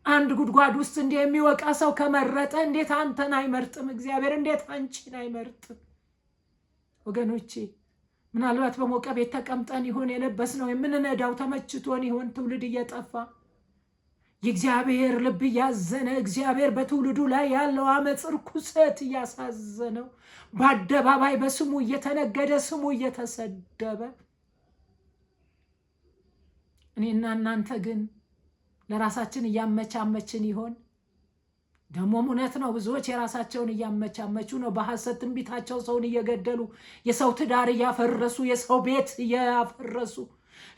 አንድ ጉድጓድ ውስጥ እንዲህ የሚወቃ ሰው ከመረጠ እንዴት አንተን አይመርጥም? እግዚአብሔር እንዴት አንቺን አይመርጥም? ወገኖቼ ምናልባት በሞቀ ቤት ተቀምጠን ይሆን የለበስነው የምንነዳው ተመችቶን ይሆን ትውልድ እየጠፋ የእግዚአብሔር ልብ እያዘነ እግዚአብሔር በትውልዱ ላይ ያለው አመፅ ርኩሰት እያሳዘነው በአደባባይ በስሙ እየተነገደ ስሙ እየተሰደበ እኔና እናንተ ግን ለራሳችን እያመቻመችን ይሆን? ደሞም እውነት ነው፣ ብዙዎች የራሳቸውን እያመቻመቹ ነው። በሐሰት ትንቢታቸው ሰውን እየገደሉ የሰው ትዳር እያፈረሱ የሰው ቤት እያፈረሱ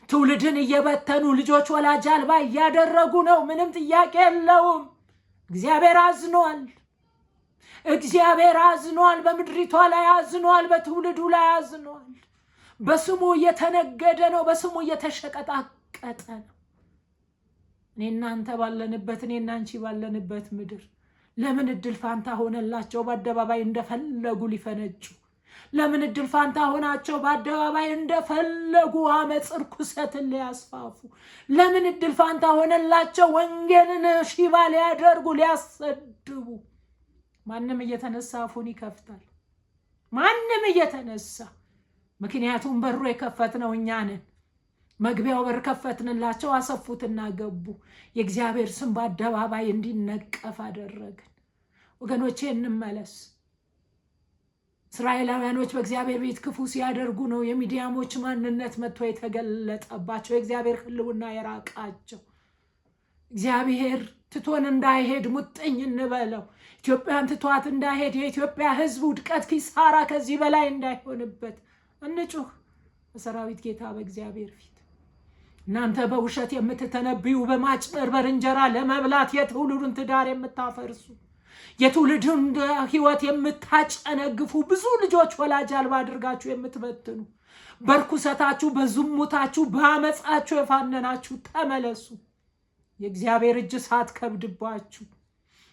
ትውልድን እየበተኑ ልጆች ወላጅ አልባ እያደረጉ ነው። ምንም ጥያቄ የለውም። እግዚአብሔር አዝኗል። እግዚአብሔር አዝኗል። በምድሪቷ ላይ አዝኗል። በትውልዱ ላይ አዝኗል። በስሙ እየተነገደ ነው። በስሙ እየተሸቀጣቀጠ ነው። እኔና አንተ ባለንበት እኔና አንቺ ባለንበት ምድር ለምን እድል ፋንታ ሆነላቸው በአደባባይ እንደፈለጉ ሊፈነጩ? ለምን እድል ፋንታ ሆናቸው በአደባባይ እንደፈለጉ አመፅ ርኩሰትን ሊያስፋፉ? ለምን እድል ፋንታ ሆነላቸው ወንጌልን ሽባ ሊያደርጉ ሊያሰድቡ? ማንም እየተነሳ አፉን ይከፍታል። ማንም እየተነሳ። ምክንያቱም በሩ የከፈትነው እኛ ነን። መግቢያው በር ከፈትንላቸው፣ አሰፉትና ገቡ። የእግዚአብሔር ስም በአደባባይ እንዲነቀፍ አደረግን። ወገኖቼ እንመለስ። እስራኤላውያኖች በእግዚአብሔር ቤት ክፉ ሲያደርጉ ነው የሚዲያሞች ማንነት መጥቶ የተገለጠባቸው፣ የእግዚአብሔር ሕልውና የራቃቸው። እግዚአብሔር ትቶን እንዳይሄድ ሙጥኝ እንበለው። ኢትዮጵያን ትቷት እንዳይሄድ የኢትዮጵያ ሕዝብ ውድቀት፣ ኪሳራ ከዚህ በላይ እንዳይሆንበት እንጩህ በሰራዊት ጌታ በእግዚአብሔር ፊት። እናንተ በውሸት የምትተነብዩ በማጭበርበር እንጀራ ለመብላት የትውልዱን ትዳር የምታፈርሱ የትውልዱን ሕይወት የምታጨነግፉ ብዙ ልጆች ወላጅ አልባ አድርጋችሁ የምትበትኑ በርኩሰታችሁ፣ በዝሙታችሁ፣ በአመፃችሁ የፋነናችሁ ተመለሱ። የእግዚአብሔር እጅ ሳትከብድባችሁ፣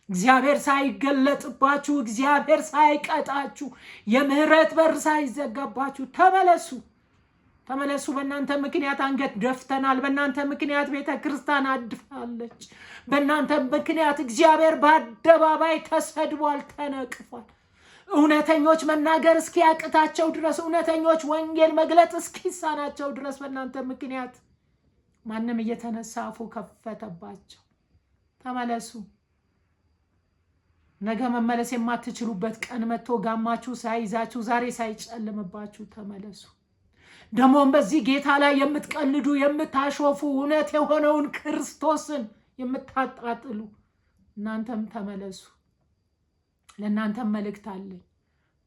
እግዚአብሔር ሳይገለጥባችሁ፣ እግዚአብሔር ሳይቀጣችሁ፣ የምህረት በር ሳይዘጋባችሁ ተመለሱ። ተመለሱ። በእናንተ ምክንያት አንገት ደፍተናል። በእናንተ ምክንያት ቤተ ክርስቲያን አድፋለች። በእናንተ ምክንያት እግዚአብሔር በአደባባይ ተሰድቧል፣ ተነቅፏል። እውነተኞች መናገር እስኪያቅታቸው ድረስ፣ እውነተኞች ወንጌል መግለጥ እስኪሳናቸው ድረስ በእናንተ ምክንያት ማንም እየተነሳ አፉ ከፈተባቸው። ተመለሱ። ነገ መመለስ የማትችሉበት ቀን መጥቶ ጋማችሁ ሳይዛችሁ ዛሬ ሳይጨልምባችሁ ተመለሱ። ደሞም በዚህ ጌታ ላይ የምትቀልዱ የምታሾፉ እውነት የሆነውን ክርስቶስን የምታጣጥሉ እናንተም ተመለሱ። ለእናንተም መልእክት አለኝ።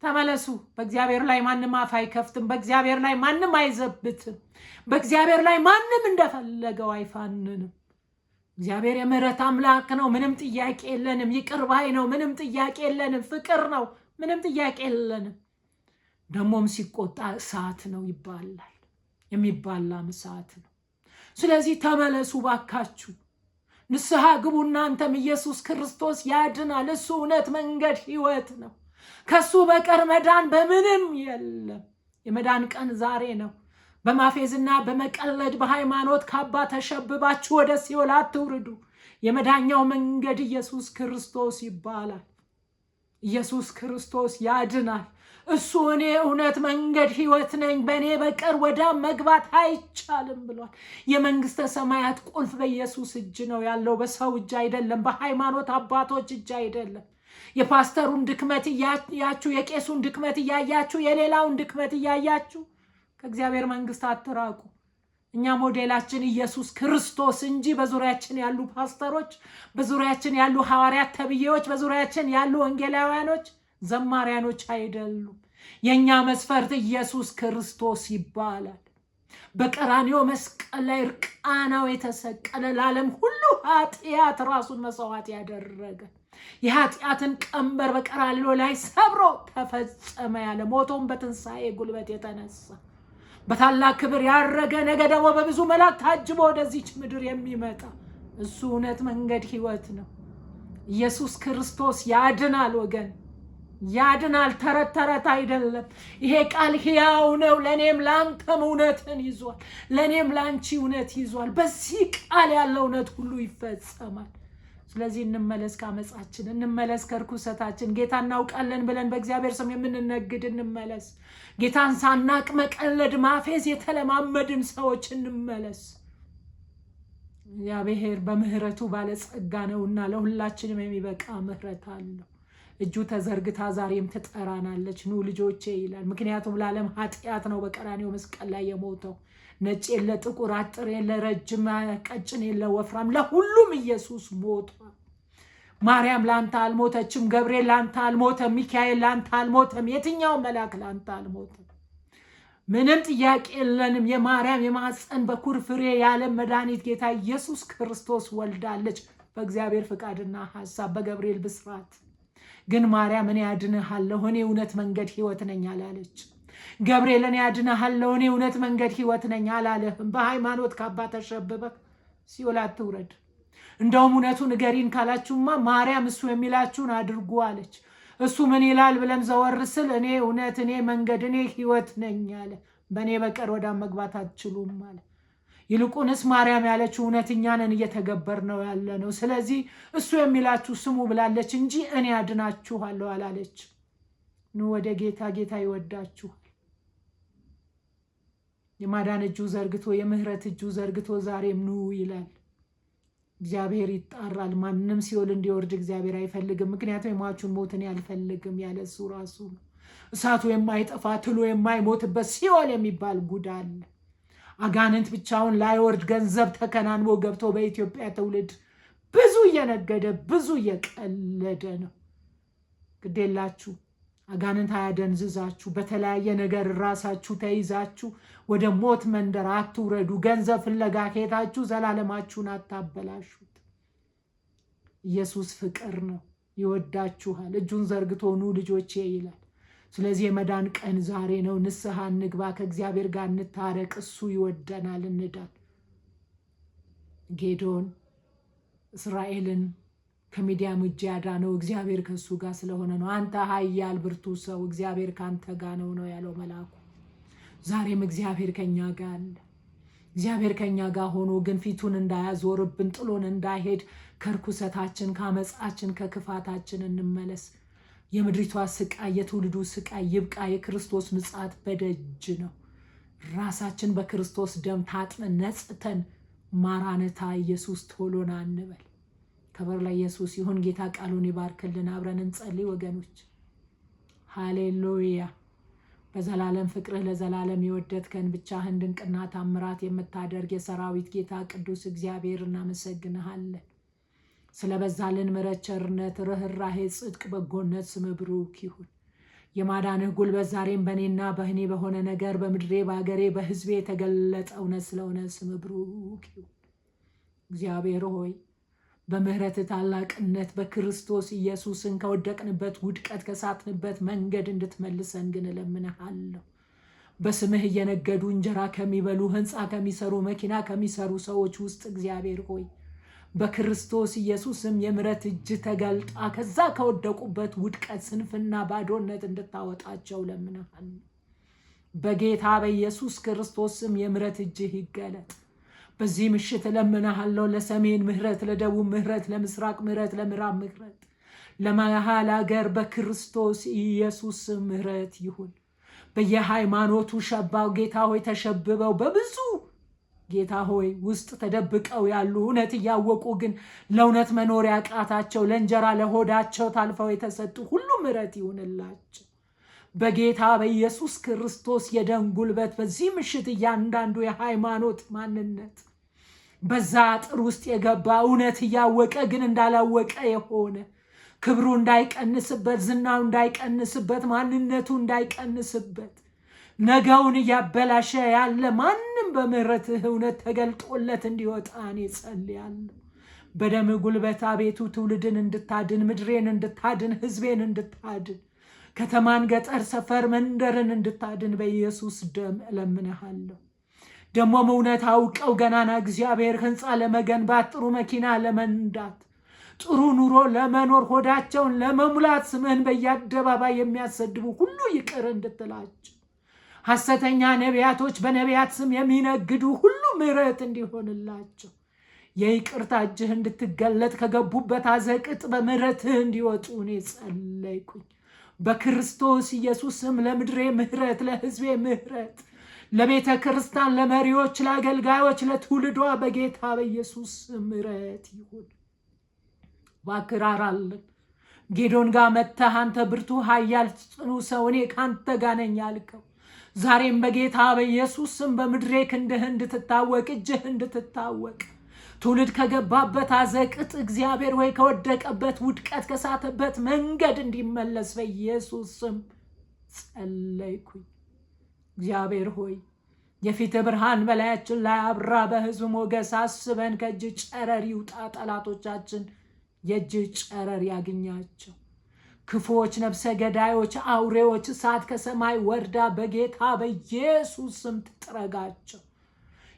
ተመለሱ። በእግዚአብሔር ላይ ማንም አፍ አይከፍትም። በእግዚአብሔር ላይ ማንም አይዘብትም። በእግዚአብሔር ላይ ማንም እንደፈለገው አይፋንንም። እግዚአብሔር የምህረት አምላክ ነው። ምንም ጥያቄ የለንም። ይቅር ባይ ነው። ምንም ጥያቄ የለንም። ፍቅር ነው። ምንም ጥያቄ የለንም። ደሞም ሲቆጣ እሳት ነው ይባላል። የሚባላም እሳት ነው። ስለዚህ ተመለሱ ባካችሁ። ንስሐ ግቡ። እናንተም ኢየሱስ ክርስቶስ ያድናል። እሱ እውነት፣ መንገድ፣ ሕይወት ነው። ከሱ በቀር መዳን በምንም የለም። የመዳን ቀን ዛሬ ነው። በማፌዝና በመቀለድ በሃይማኖት ካባ ተሸብባችሁ ወደ ሲኦል አትውርዱ። የመዳኛው መንገድ ኢየሱስ ክርስቶስ ይባላል። ኢየሱስ ክርስቶስ ያድናል። እሱ እኔ እውነት፣ መንገድ፣ ሕይወት ነኝ፣ በእኔ በቀር ወደ መግባት አይቻልም ብሏል። የመንግስተ ሰማያት ቁልፍ በኢየሱስ እጅ ነው ያለው፣ በሰው እጅ አይደለም፣ በሃይማኖት አባቶች እጅ አይደለም። የፓስተሩን ድክመት እያያችሁ፣ የቄሱን ድክመት እያያችሁ፣ የሌላውን ድክመት እያያችሁ ከእግዚአብሔር መንግስት አትራቁ። እኛ ሞዴላችን ኢየሱስ ክርስቶስ እንጂ በዙሪያችን ያሉ ፓስተሮች፣ በዙሪያችን ያሉ ሐዋርያት ተብዬዎች፣ በዙሪያችን ያሉ ወንጌላውያኖች፣ ዘማሪያኖች አይደሉም። የኛ መስፈርት ኢየሱስ ክርስቶስ ይባላል። በቀራንዮ መስቀል ላይ እርቃናው የተሰቀለ ለዓለም ሁሉ ኃጢአት ራሱን መስዋዕት ያደረገ የኃጢአትን ቀንበር በቀራንዮ ላይ ሰብሮ ተፈጸመ ያለ ሞቶም በትንሣኤ ጉልበት የተነሳ በታላቅ ክብር ያረገ ነገ ደግሞ በብዙ መላእክት ታጅቦ ወደዚች ምድር የሚመጣ እሱ እውነት፣ መንገድ፣ ሕይወት ነው። ኢየሱስ ክርስቶስ ያድናል ወገን፣ ያድናል። ተረት ተረት አይደለም። ይሄ ቃል ሕያው ነው። ለእኔም ለአንተም እውነትን ይዟል። ለእኔም ለአንቺ እውነት ይዟል። በዚህ ቃል ያለው እውነት ሁሉ ይፈጸማል። ስለዚህ እንመለስ ከአመጻችን፣ እንመለስ ከርኩሰታችን። ጌታ እናውቃለን ብለን በእግዚአብሔር ስም የምንነግድ እንመለስ። ጌታን ሳናቅ መቀለድ ማፌዝ የተለማመድን ሰዎች እንመለስ። እግዚአብሔር በምህረቱ ባለጸጋ ነውና ለሁላችንም የሚበቃ ምህረት አለው። እጁ ተዘርግታ ዛሬም ትጠራናለች፣ ኑ ልጆቼ ይላል። ምክንያቱም ለዓለም ኃጢአት ነው በቀራንዮ መስቀል ላይ የሞተው። ነጭ የለ ጥቁር፣ አጭር የለ ረጅም፣ ቀጭን የለ ወፍራም፣ ለሁሉም ኢየሱስ ሞቷል። ማርያም ላንተ አልሞተችም፣ ገብርኤል ላንተ አልሞተም፣ ሚካኤል ላንተ አልሞተም፣ የትኛው መልአክ ላንተ አልሞተም። ምንም ጥያቄ የለንም። የማርያም የማፀን በኩር ፍሬ የዓለም መድኃኒት ጌታ ኢየሱስ ክርስቶስ ወልዳለች በእግዚአብሔር ፍቃድና ሐሳብ በገብርኤል ብስራት። ግን ማርያም እኔ ያድንሃለሁ፣ እኔ እውነት መንገድ ሕይወት ነኝ አላለች። ገብርኤል እኔ ያድንሃለሁ፣ እኔ እውነት መንገድ ሕይወት ነኝ አላለህም። በሃይማኖት ካባ ተሸብበህ ሲኦል አትውረድ። እንደውም እውነቱ ንገሪን ካላችሁማ ማርያም እሱ የሚላችሁን አድርጉ አለች። እሱ ምን ይላል ብለን ዘወር ስል እኔ እውነት፣ እኔ መንገድ፣ እኔ ሕይወት ነኝ አለ። በእኔ በቀር ወደ መግባት አትችሉም አለ። ይልቁንስ ማርያም ያለችው እውነተኛ ነን እየተገበር ነው ያለ ነው። ስለዚህ እሱ የሚላችሁ ስሙ ብላለች እንጂ እኔ አድናችኋለሁ አላለች። ኑ ወደ ጌታ፣ ጌታ ይወዳችኋል። የማዳን እጁ ዘርግቶ፣ የምህረት እጁ ዘርግቶ ዛሬም ኑ ይላል። እግዚአብሔር ይጣራል። ማንም ሲኦል እንዲወርድ እግዚአብሔር አይፈልግም። ምክንያቱም የሟቹን ሞት እኔ አልፈልግም ያለ እሱ ራሱ ነው። እሳቱ የማይጠፋ ትሎ የማይሞትበት ሲኦል የሚባል ጉድ አለ። አጋንንት ብቻውን ላይወርድ ገንዘብ ተከናንቦ ገብቶ በኢትዮጵያ ትውልድ ብዙ እየነገደ ብዙ እየቀለደ ነው። ግዴላችሁ፣ አጋንንት አያደንዝዛችሁ። በተለያየ ነገር ራሳችሁ ተይዛችሁ ወደ ሞት መንደር አትውረዱ። ገንዘብ ፍለጋ ከሄዳችሁ ዘላለማችሁን አታበላሹት። ኢየሱስ ፍቅር ነው፣ ይወዳችኋል። እጁን ዘርግቶ ኑ ልጆቼ ይላል። ስለዚህ የመዳን ቀን ዛሬ ነው። ንስሐ እንግባ፣ ከእግዚአብሔር ጋር እንታረቅ። እሱ ይወደናል፣ እንዳን። ጌዶን እስራኤልን ከሚዲያም እጅ ያዳነው እግዚአብሔር ከሱ ጋር ስለሆነ ነው። አንተ ኃያል ብርቱ ሰው፣ እግዚአብሔር ካንተ ጋር ነው ያለው መልአኩ። ዛሬም እግዚአብሔር ከኛ ጋር አለ። እግዚአብሔር ከኛ ጋር ሆኖ ግን ፊቱን እንዳያዞርብን፣ ጥሎን እንዳይሄድ ከርኩሰታችን፣ ከአመፃችን፣ ከክፋታችን እንመለስ። የምድሪቷ ስቃይ፣ የትውልዱ ስቃይ ይብቃ። የክርስቶስ ምጽአት በደጅ ነው። ራሳችን በክርስቶስ ደም ታጥበን ነጽተን ማራነታ ኢየሱስ ቶሎና እንበል። ክብር ለኢየሱስ ይሁን። ጌታ ቃሉን ይባርክልን። አብረን እንጸልይ ወገኖች። ሃሌሉያ። በዘላለም ፍቅርህ ለዘላለም የወደድከን ብቻህን ድንቅና ታምራት የምታደርግ የሰራዊት ጌታ ቅዱስ እግዚአብሔር እናመሰግንሃለን። ስለበዛልን ምሕረት፣ ቸርነት፣ ርኅራኄ፣ ጽድቅ፣ በጎነት ስም ብሩክ ይሁን። የማዳንህ ጉልበት ዛሬም በእኔና በእኔ በሆነ ነገር በምድሬ በአገሬ በሕዝቤ የተገለጠ እውነት ስለሆነ ስም ብሩክ ይሁን። እግዚአብሔር ሆይ በምህረት ታላቅነት በክርስቶስ ኢየሱስን ከወደቅንበት ውድቀት ከሳትንበት መንገድ እንድትመልሰን ግን እለምንሃለሁ። በስምህ እየነገዱ እንጀራ ከሚበሉ ሕንፃ ከሚሰሩ መኪና ከሚሰሩ ሰዎች ውስጥ እግዚአብሔር ሆይ በክርስቶስ ኢየሱስም የምህረት እጅ ተገልጣ ከዛ ከወደቁበት ውድቀት፣ ስንፍና፣ ባዶነት እንድታወጣቸው እለምንሃለሁ። በጌታ በኢየሱስ ክርስቶስም የምህረት እጅህ ይገለጥ። በዚህ ምሽት እለምንሃለሁ ለሰሜን ምህረት፣ ለደቡብ ምህረት፣ ለምስራቅ ምህረት፣ ለምዕራብ ምህረት፣ ለመሃል ሀገር በክርስቶስ ኢየሱስ ምህረት ይሁን። በየሃይማኖቱ ሸባው ጌታ ሆይ ተሸብበው በብዙ ጌታ ሆይ ውስጥ ተደብቀው ያሉ እውነት እያወቁ ግን ለእውነት መኖር ያቃታቸው ለእንጀራ ለሆዳቸው ታልፈው የተሰጡ ሁሉ ምህረት ይሁንላቸው። በጌታ በኢየሱስ ክርስቶስ የደም ጉልበት በዚህ ምሽት እያንዳንዱ የሃይማኖት ማንነት በዛ አጥር ውስጥ የገባ እውነት እያወቀ ግን እንዳላወቀ የሆነ ክብሩ እንዳይቀንስበት፣ ዝናው እንዳይቀንስበት፣ ማንነቱ እንዳይቀንስበት ነገውን እያበላሸ ያለ ማንም በምህረትህ እውነት ተገልጦለት እንዲወጣ እኔ ጸልያለሁ። በደም ጉልበት አቤቱ ትውልድን እንድታድን፣ ምድሬን እንድታድን፣ ህዝቤን እንድታድን፣ ከተማን፣ ገጠር፣ ሰፈር፣ መንደርን እንድታድን በኢየሱስ ደም እለምንሃለሁ። ደግሞም እውነት አውቀው ገናና እግዚአብሔር ህንፃ ለመገንባት፣ ጥሩ መኪና ለመንዳት፣ ጥሩ ኑሮ ለመኖር፣ ሆዳቸውን ለመሙላት ስምህን በየአደባባይ የሚያሰድቡ ሁሉ ይቅር እንድትላቸው፣ ሐሰተኛ ነቢያቶች በነቢያት ስም የሚነግዱ ሁሉ ምህረት እንዲሆንላቸው፣ የይቅርታ እጅህ እንድትገለጥ ከገቡበት አዘቅጥ በምህረትህ እንዲወጡ እኔ ጸለይኩኝ። በክርስቶስ ኢየሱስ ስም ለምድሬ ምህረት፣ ለህዝቤ ምህረት፣ ለቤተ ክርስቲያን፣ ለመሪዎች፣ ለአገልጋዮች፣ ለትውልዷ በጌታ በኢየሱስ ምህረት ይሁን። ባክራራልን ጌዶን ጋር መጥተህ አንተ ብርቱ ኃያል ጽኑ ሰው እኔ ካንተ ጋር ነኝ ያልከው ዛሬም በጌታ በኢየሱስ ስም በምድሬ ክንድህ እንድትታወቅ፣ እጅህ እንድትታወቅ፣ ትውልድ ከገባበት አዘቅጥ እግዚአብሔር ወይ ከወደቀበት ውድቀት ከሳተበት መንገድ እንዲመለስ በኢየሱስ ስም ጸለይኩኝ። እግዚአብሔር ሆይ የፊት ብርሃን በላያችን ላይ አብራ፣ በህዝብ ሞገስ አስበን፣ ከእጅ ጨረር ይውጣ፣ ጠላቶቻችን የእጅ ጨረር ያገኛቸው። ክፉዎች፣ ነፍሰ ገዳዮች፣ አውሬዎች እሳት ከሰማይ ወርዳ በጌታ በኢየሱስ ስም ትጥረጋቸው።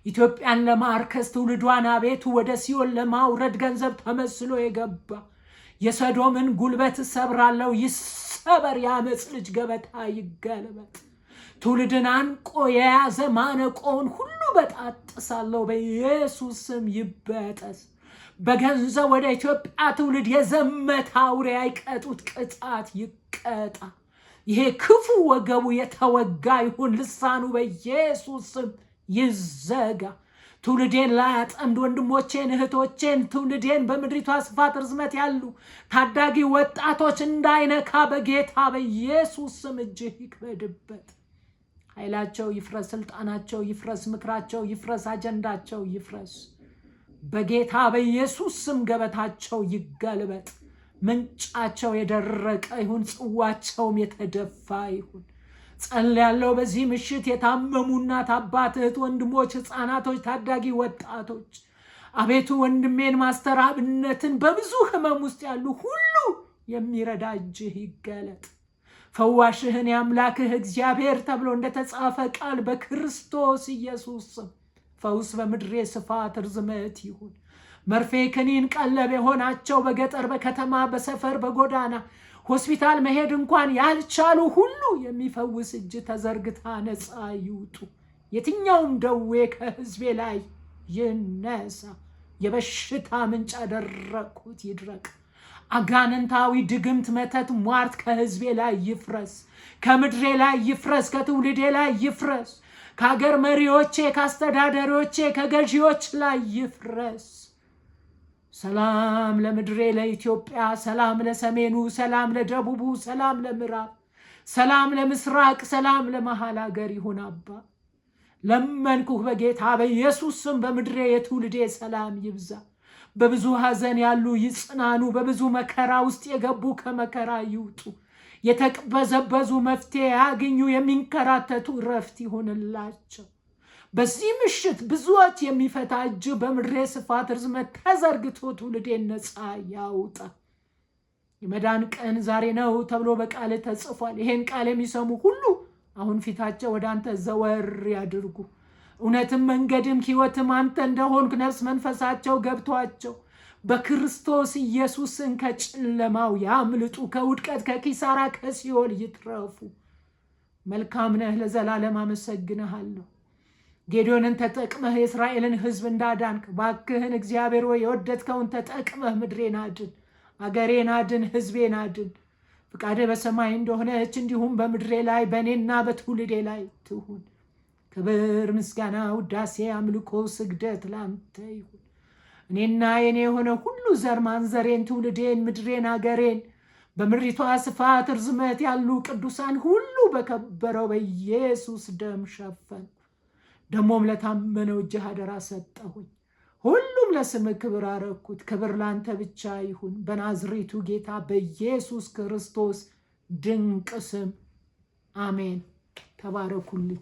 ኢትዮጵያን ለማርከስ ትውልዷን አቤቱ ወደ ሲኦል ለማውረድ ገንዘብ ተመስሎ የገባ የሰዶምን ጉልበት ሰብራለው፣ ይሰበር። የአመፅ ልጅ ገበታ ይገልበጥ። ትውልድን አንቆ የያዘ ማነቆውን ሁሉ በጣጥሳለው፣ በኢየሱስ ስም ይበጠስ። በገንዘብ ወደ ኢትዮጵያ ትውልድ የዘመተ አውሬ አይቀጡት ቅጣት ይቀጣ። ይሄ ክፉ ወገቡ የተወጋ ይሁን። ልሳኑ በኢየሱስ ስም ይዘጋ። ትውልዴን ላያጠምድ ወንድሞቼን እህቶቼን ትውልዴን በምድሪቷ ስፋት ርዝመት ያሉ ታዳጊ ወጣቶች እንዳይነካ በጌታ በኢየሱስ ስም እጅህ ይክበድበት። ኃይላቸው ይፍረስ፣ ስልጣናቸው ይፍረስ፣ ምክራቸው ይፍረስ፣ አጀንዳቸው ይፍረስ። በጌታ በኢየሱስ ስም ገበታቸው ይገልበጥ። ምንጫቸው የደረቀ ይሁን፣ ጽዋቸውም የተደፋ ይሁን። ጸልያለሁ በዚህ ምሽት የታመሙ እናት፣ አባት፣ እህት፣ ወንድሞች፣ ህፃናቶች፣ ታዳጊ ወጣቶች አቤቱ ወንድሜን ማስተር አብነትን በብዙ ህመም ውስጥ ያሉ ሁሉ የሚረዳ እጅህ ይገለጥ። ፈዋሽህን የአምላክህ እግዚአብሔር ተብሎ እንደተጻፈ ቃል በክርስቶስ ኢየሱስ ስም ፈውስ በምድሬ ስፋት ርዝመት ይሁን። መርፌ ክኒን ቀለብ የሆናቸው በገጠር በከተማ በሰፈር በጎዳና ሆስፒታል መሄድ እንኳን ያልቻሉ ሁሉ የሚፈውስ እጅ ተዘርግታ ነፃ ይውጡ። የትኛውም ደዌ ከህዝቤ ላይ ይነሳ። የበሽታ ምንጭ ያደረቁት ይድረቅ። አጋንንታዊ ድግምት፣ መተት፣ ሟርት ከህዝቤ ላይ ይፍረስ፣ ከምድሬ ላይ ይፍረስ፣ ከትውልዴ ላይ ይፍረስ፣ ከሀገር መሪዎቼ፣ ከአስተዳዳሪዎቼ፣ ከገዢዎች ላይ ይፍረስ። ሰላም ለምድሬ ለኢትዮጵያ፣ ሰላም ለሰሜኑ፣ ሰላም ለደቡቡ፣ ሰላም ለምዕራብ፣ ሰላም ለምስራቅ፣ ሰላም ለመሃል ሀገር ይሁን። አባ ለመንኩህ በጌታ በኢየሱስ ስም በምድሬ የትውልዴ ሰላም ይብዛ። በብዙ ሐዘን ያሉ ይጽናኑ። በብዙ መከራ ውስጥ የገቡ ከመከራ ይውጡ። የተቅበዘበዙ መፍትሄ ያገኙ። የሚንከራተቱ ረፍት ይሆንላቸው። በዚህ ምሽት ብዙዎች የሚፈታ እጅ በምድሬ ስፋት ርዝመት ተዘርግቶ ትውልዴን ነፃ ያውጣ። የመዳን ቀን ዛሬ ነው ተብሎ በቃል ተጽፏል። ይሄን ቃል የሚሰሙ ሁሉ አሁን ፊታቸው ወደ አንተ ዘወር ያድርጉ። እውነትም መንገድም ሕይወትም አንተ እንደሆንክ ነፍስ መንፈሳቸው ገብቷቸው በክርስቶስ ኢየሱስን ከጨለማው ያምልጡ። ከውድቀት ከኪሳራ ከሲኦል ይትረፉ። መልካም ነህ፣ ለዘላለም አመሰግንሃለሁ። ጌዲዮንን ተጠቅመህ የእስራኤልን ሕዝብ እንዳዳንክ ባክህን እግዚአብሔር ወይ የወደድከውን ተጠቅመህ ምድሬን አድን፣ አገሬን አድን፣ ሕዝቤን አድን። ፍቃድህ በሰማይ እንደሆነች እንዲሁም በምድሬ ላይ በእኔና በትውልዴ ላይ ትሁን። ክብር፣ ምስጋና፣ ውዳሴ፣ አምልኮ፣ ስግደት ላንተ ይሁን። እኔና የኔ የሆነ ሁሉ ዘር ማንዘሬን፣ ትውልዴን፣ ምድሬን፣ አገሬን በምድሪቷ ስፋት ርዝመት ያሉ ቅዱሳን ሁሉ በከበረው በኢየሱስ ደም ሸፈን። ደሞም ለታመነው እጅህ አደራ ሰጠሁኝ። ሁሉም ለስም ክብር አረኩት። ክብር ላንተ ብቻ ይሁን በናዝሬቱ ጌታ በኢየሱስ ክርስቶስ ድንቅ ስም አሜን። ተባረኩልኝ።